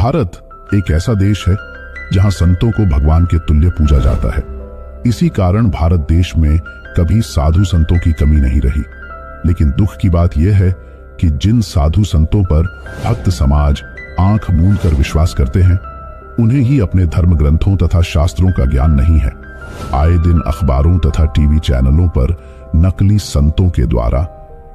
भारत एक ऐसा देश है जहां संतों को भगवान के तुल्य पूजा जाता है। इसी कारण भारत देश में कभी साधु संतों की कमी नहीं रही। लेकिन दुख की बात यह है कि जिन साधु संतों पर भक्त समाज आंख मूंद कर विश्वास करते हैं, उन्हें ही अपने धर्म ग्रंथों तथा शास्त्रों का ज्ञान नहीं है। आए दिन अखबारों तथा टीवी चैनलों पर नकली संतों के द्वारा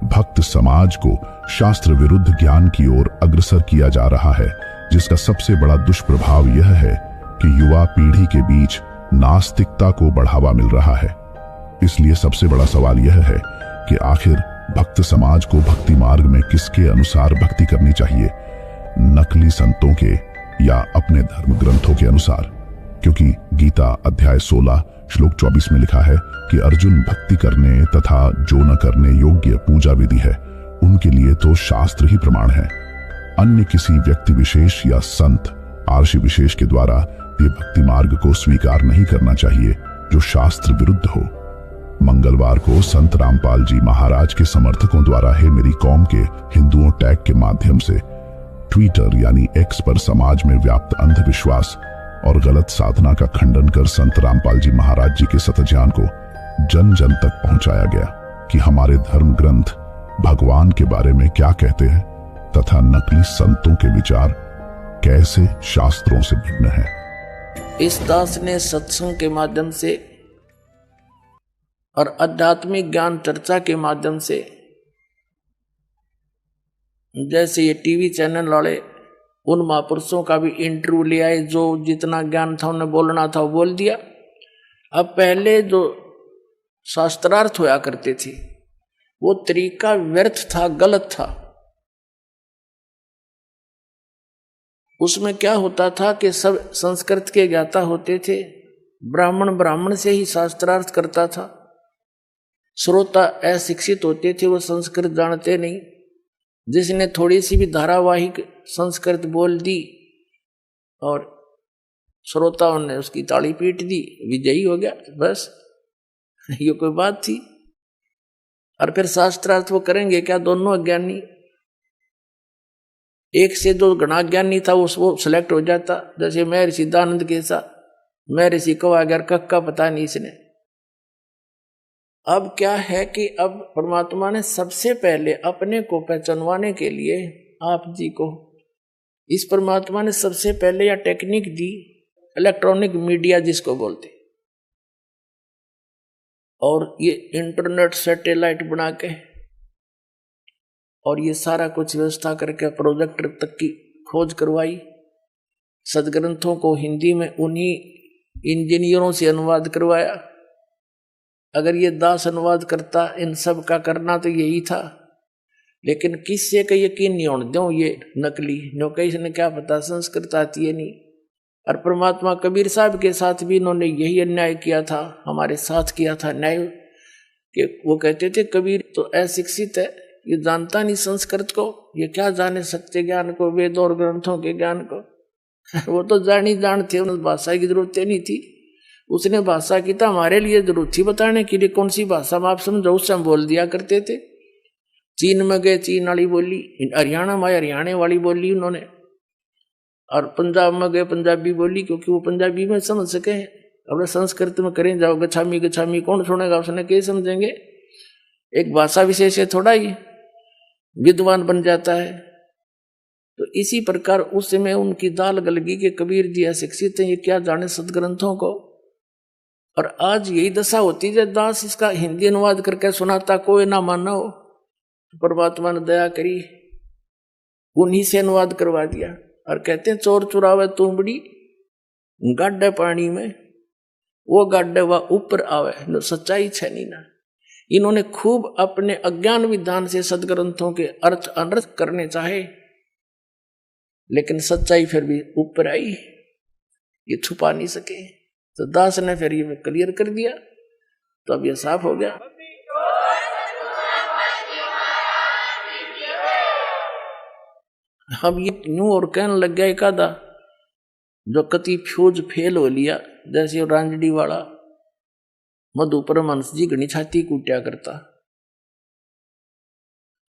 भक्त समाज को शास्त्र विरुद्ध ज्ञान की ओर अग्रसर किया जा रहा है, जिसका सबसे बड़ा दुष्प्रभाव यह है कि युवा पीढ़ी के बीच नास्तिकता को बढ़ावा मिल रहा है। इसलिए सबसे बड़ा सवाल यह है कि आखिर भक्त समाज को भक्ति मार्ग में किसके अनुसार भक्ति करनी चाहिए, नकली संतों के या अपने धर्म ग्रंथों के अनुसार? क्योंकि गीता अध्याय 16 श्लोक 24 में लिखा है कि अर्जुन भक्ति करने तथा जो न करने योग्य पूजा विधि है, उनके लिए तो शास्त्र ही प्रमाण है। अन्य किसी व्यक्ति विशेष या संत आर्षि विशेष के द्वारा ये भक्ति मार्ग को स्वीकार नहीं करना चाहिए जो शास्त्र विरुद्ध हो। मंगलवार को संत रामपाल जी महाराज के समर्थकों द्वारा है मेरी कौम के हिंदुओं टैग के माध्यम से ट्विटर यानी एक्स पर समाज में व्याप्त अंधविश्वास और गलत साधना का खंडन कर संत रामपाल जी महाराज जी के सतज्ञान को जन जन तक पहुंचाया गया कि हमारे धर्म ग्रंथ भगवान के बारे में क्या कहते हैं तथा नकली संतों के विचार कैसे शास्त्रों से भिन्न है। इस दास ने सत्संग के माध्यम से और आध्यात्मिक ज्ञान चर्चा के माध्यम से, जैसे ये टीवी चैनल वाले उन महापुरुषों का भी इंटरव्यू ले आए, जो जितना ज्ञान था उन्हें बोलना था वो बोल दिया। अब पहले जो शास्त्रार्थ होया करते थे वो तरीका व्यर्थ था, गलत था। उसमें क्या होता था कि सब संस्कृत के ज्ञाता होते थे, ब्राह्मण से ही शास्त्रार्थ करता था। श्रोता अशिक्षित होते थे, वो संस्कृत जानते नहीं। जिसने थोड़ी सी भी धारावाहिक संस्कृत बोल दी और श्रोताओं ने उसकी ताली पीट दी, विजयी हो गया, बस ये कोई बात थी। और फिर शास्त्रार्थ वो करेंगे क्या? दोनों अज्ञानी, एक से दो गणा ज्ञानी था वो सिलेक्ट हो जाता। जैसे महर्षि दानंद के साथ महर्षि को अगर कक्का पता नहीं इसने। अब क्या है कि अब परमात्मा ने सबसे पहले अपने को पहचानवाने के लिए आप जी को, इस परमात्मा ने सबसे पहले यह टेक्निक दी, इलेक्ट्रॉनिक मीडिया जिसको बोलते, और ये इंटरनेट सैटेलाइट बना के और ये सारा कुछ व्यवस्था करके प्रोजेक्टर तक की खोज करवाई। सदग्रंथों को हिंदी में उन्हीं इंजीनियरों से अनुवाद करवाया। अगर ये दास अनुवाद करता, इन सब का करना तो यही था। लेकिन किससे का यकीन नहीं होने दो, ये नकली नौकरी ने क्या पता संस्कृत आती है नहीं। और परमात्मा कबीर साहब के साथ भी इन्होंने यही अन्याय किया था, हमारे साथ किया था न्याय। कि वो कहते थे कबीर तो अशिक्षित है, ये जानता नहीं संस्कृत को, ये क्या जाने सत्य ज्ञान को, वेद और ग्रंथों के ज्ञान को। वो तो जानते, उन्हें भाषा की जरूरत नहीं थी। उसने भाषा की तो हमारे लिए जरूरत थी बताने के लिए, कौन सी भाषा में आप समझो, उससे हम बोल दिया करते थे। चीन में गए चीन वाली बोली, हरियाणा में हरियाणा वाली बोली उन्होंने, और पंजाब में गए पंजाबी बोली, क्योंकि वो पंजाबी में समझ सके। अब संस्कृत में करें जाओ गछामी गछामी, कौन सुनेगा, उसने क्या समझेंगे। एक भाषा विशेष है, थोड़ा ही विद्वान बन जाता है। तो इसी प्रकार उस समय उनकी दाल गलगी के कबीर जी अशिक्षित हैं, ये क्या जाने सदग्रंथों को। और आज यही दशा होती है, दास इसका हिंदी अनुवाद करके सुनाता, कोई ना माना हो, तो परमात्मा ने दया करी, उन्हीं से अनुवाद करवा दिया। और कहते हैं चोर चुरावे तुमड़ी गाड्डे पानी में, वो गाड्डे व ऊपर आवे, न सच्चाई छनी ना। इन्होंने खूब अपने अज्ञान विधान से सदग्रंथों के अर्थ अनर्थ करने चाहे, लेकिन सच्चाई फिर भी ऊपर आई, ये छुपा नहीं सके। तो दास ने फिर ये क्लियर कर दिया, तो अब ये साफ हो गया। अब ये यूं और कहने लग गया एक आधा जो कति फ्यूज फेल हो लिया, जैसे रांजडी वाला मधु परमहंस जी घनी छाती कूटा करता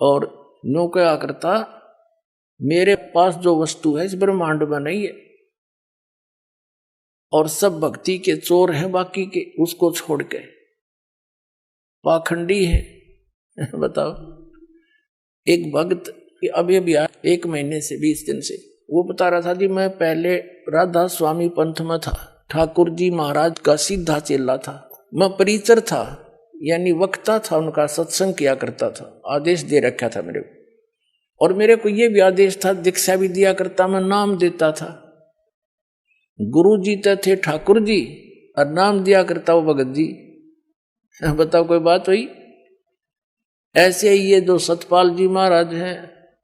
और न्यू क्या करता, मेरे पास जो वस्तु है इस ब्रह्मांड में नहीं है, और सब भक्ति के चोर हैं बाकी के, उसको छोड़ के पाखंडी है। बताओ, एक भक्त अभी अभी 1 महीने से 20 दिन से वो बता रहा था जी, मैं पहले राधा स्वामी पंथ में था, ठाकुर जी महाराज का सीधा चेला था, मैं परिचर था यानी वक्ता था, उनका सत्संग किया करता था, आदेश दे रखा था मेरे को, और मेरे को ये भी आदेश था, दीक्षा भी दिया करता, मैं नाम देता था। गुरु जी तो थे ठाकुर जी और नाम दिया करता वो भगत जी। बताओ कोई बात हुई? ऐसे ही ये जो सतपाल जी महाराज हैं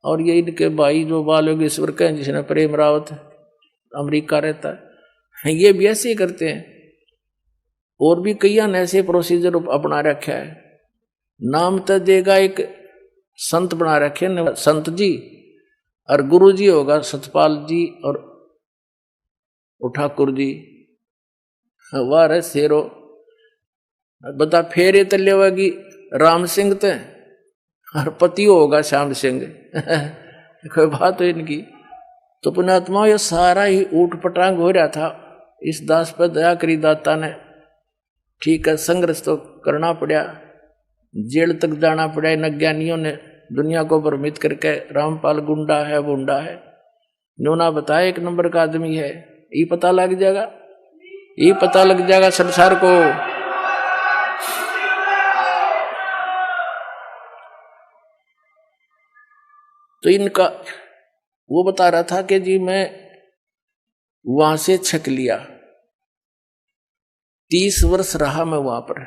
और ये इनके भाई जो बाल योगेश्वर के, जिसने प्रेम रावत अमेरिका रहता है, ये भी ऐसे ही करते हैं। और भी कई ऐसे प्रोसीजर अपना रखा है। नाम तो देगा एक संत बना रखे न, संत जी, और गुरु जी होगा सतपाल जी और ठाकुर जी। वाह रे शेरो, बता फेरे तले होगी राम सिंह ते और पति होगा श्याम सिंह। कोई बात है इनकी? तो पुण्यात्मा ये सारा ही ऊट पटांग हो रहा था। इस दास पर दया करी दाता ने, ठीक है, संघर्ष तो करना पड़ा, जेल तक जाना पड़ा। इन अज्ञानियों ने दुनिया को भ्रमित करके रामपाल गुंडा है बुंडा है, नोना बताया 1 नंबर का आदमी है। ये पता लग जाएगा, ये पता लग जाएगा संसार को। तो इनका वो बता रहा था कि जी मैं वहां से छक लिया, 30 वर्ष रहा मैं वहां पर,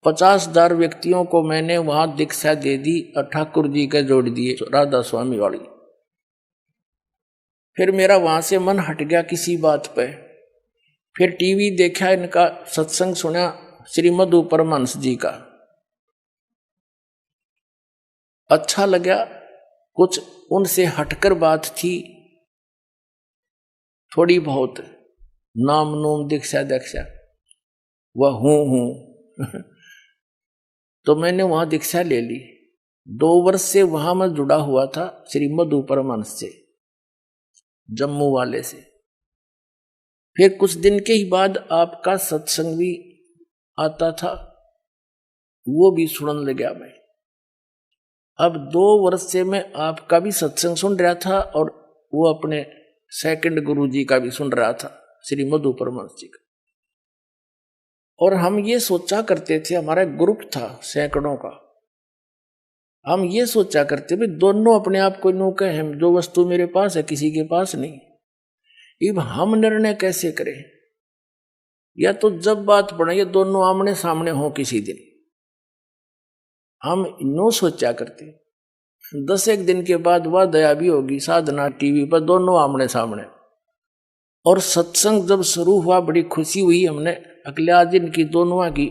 50,000 व्यक्तियों को मैंने वहां दीक्षा दे दी और ठाकुर जी के जोड़ दिए राधा स्वामी वाली। फिर मेरा वहां से मन हट गया किसी बात पे, फिर टीवी देखा, इनका सत्संग सुना श्रीमद परमहंस जी का, अच्छा लगा। कुछ उनसे हटकर बात थी थोड़ी बहुत, नाम नूम दीक्षा दीक्षा वह हूं तो मैंने वहां दीक्षा ले ली। 2 वर्ष से वहां मैं जुड़ा हुआ था श्रीमद परमहंस से, जम्मू वाले से। फिर कुछ दिन के ही बाद आपका सत्संग भी आता था, वो भी सुनने लगा मैं। अब 2 वर्ष से मैं आपका भी सत्संग सुन रहा था और वो अपने सेकंड गुरु जी का भी सुन रहा था, श्रीमद परमहंस जी का। और हम ये सोचा करते थे, हमारा ग्रुप था सैकड़ों का, हम ये सोचा करते भी दोनों अपने आप को नो कहे, जो वस्तु मेरे पास है किसी के पास नहीं। अब हम निर्णय कैसे करें? या तो जब बात पड़े ये दोनों आमने सामने हो किसी दिन, हम नो सोचा करते। 10 दिन के बाद वह दया भी होगी, साधना टीवी पर दोनों आमने सामने। और सत्संग जब शुरू हुआ बड़ी खुशी हुई, हमने अगले आज दिन की दोनों की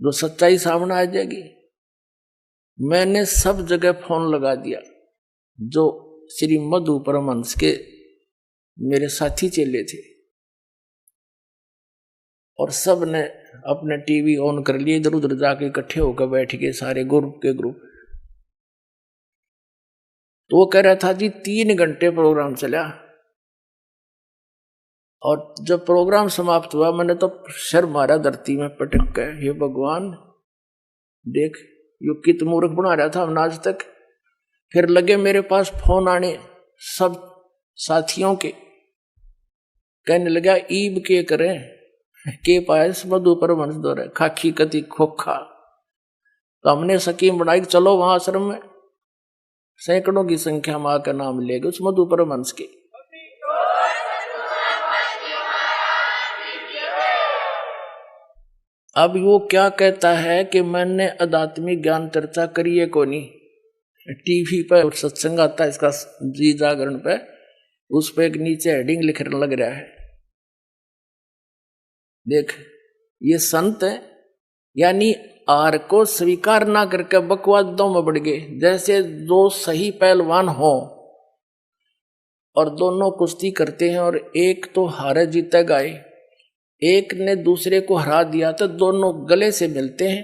जो सच्चाई सामने आ जाएगी। मैंने सब जगह फोन लगा दिया, जो श्रीमद परमहंस के मेरे साथी चेले थे, और सब ने अपने टीवी ऑन कर लिए, इधर उधर जाके इकट्ठे होकर बैठ गए सारे ग्रुप के ग्रुप। तो वो कह रहा था जी 3 घंटे प्रोग्राम चला, और जब प्रोग्राम समाप्त हुआ मैंने तो सर मारा धरती में पटक गए, हे भगवान देख यो कित मूर्ख बना रहा था हमने आज तक। फिर लगे मेरे पास फोन आने सब साथियों के, कहने लगा ईब के करें के पायस मधु परमहंस दौरे खाखी कति खोखा। तो हमने सकीम बनाई, चलो वहां आश्रम में सैकड़ों की संख्या में आकर नाम ले गए उस मधु परमहंस के। अब वो क्या कहता है कि मैंने आध्यात्मिक ज्ञान चर्चा करी है को नहीं, टीवी पर सत्संग आता है इसका जी जागरण पे, उस पर एक नीचे हेडिंग लिखने लग रहा है, देख ये संत है, यानी आर को स्वीकार ना करके बकवादों में बढ़ गए। जैसे 2 सही पहलवान हो और दोनों कुश्ती करते हैं और एक तो हारे जीते गए, एक ने दूसरे को हरा दिया, तो दोनों गले से मिलते हैं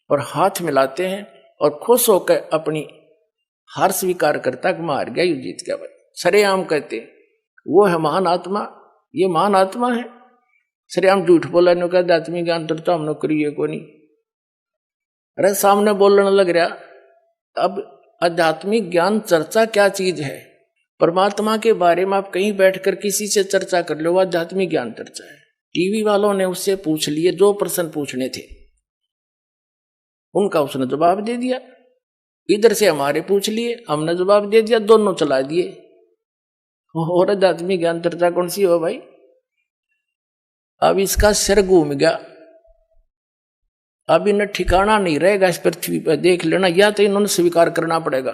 और हाथ मिलाते हैं और खुश होकर अपनी हार स्वीकार करता कि मार गया, यू जीत गया भाई। सरेआम कहते वो है महान आत्मा, ये महान आत्मा है। सरेआम झूठ बोला नो कहते आत्मी ज्ञान तो हम करिए को नहीं। अरे सामने बोलने लग रहा। अब आध्यात्मिक ज्ञान चर्चा क्या चीज है? परमात्मा के बारे में आप कहीं बैठकर किसी से चर्चा कर लो, आध्यात्मिक ज्ञान चर्चा है। टीवी वालों ने उससे पूछ लिए जो प्रश्न पूछने थे, उनका उसने जवाब दे दिया। इधर से हमारे पूछ लिए, हमने जवाब दे दिया, दोनों चला दिए। और आध्यात्मिक ज्ञान चर्चा कौन सी हो भाई? अब इसका सिर घूम गया, अब इन्हें ठिकाना नहीं रहेगा इस पृथ्वी पर। देख लेना, या तो इन्होंने स्वीकार करना पड़ेगा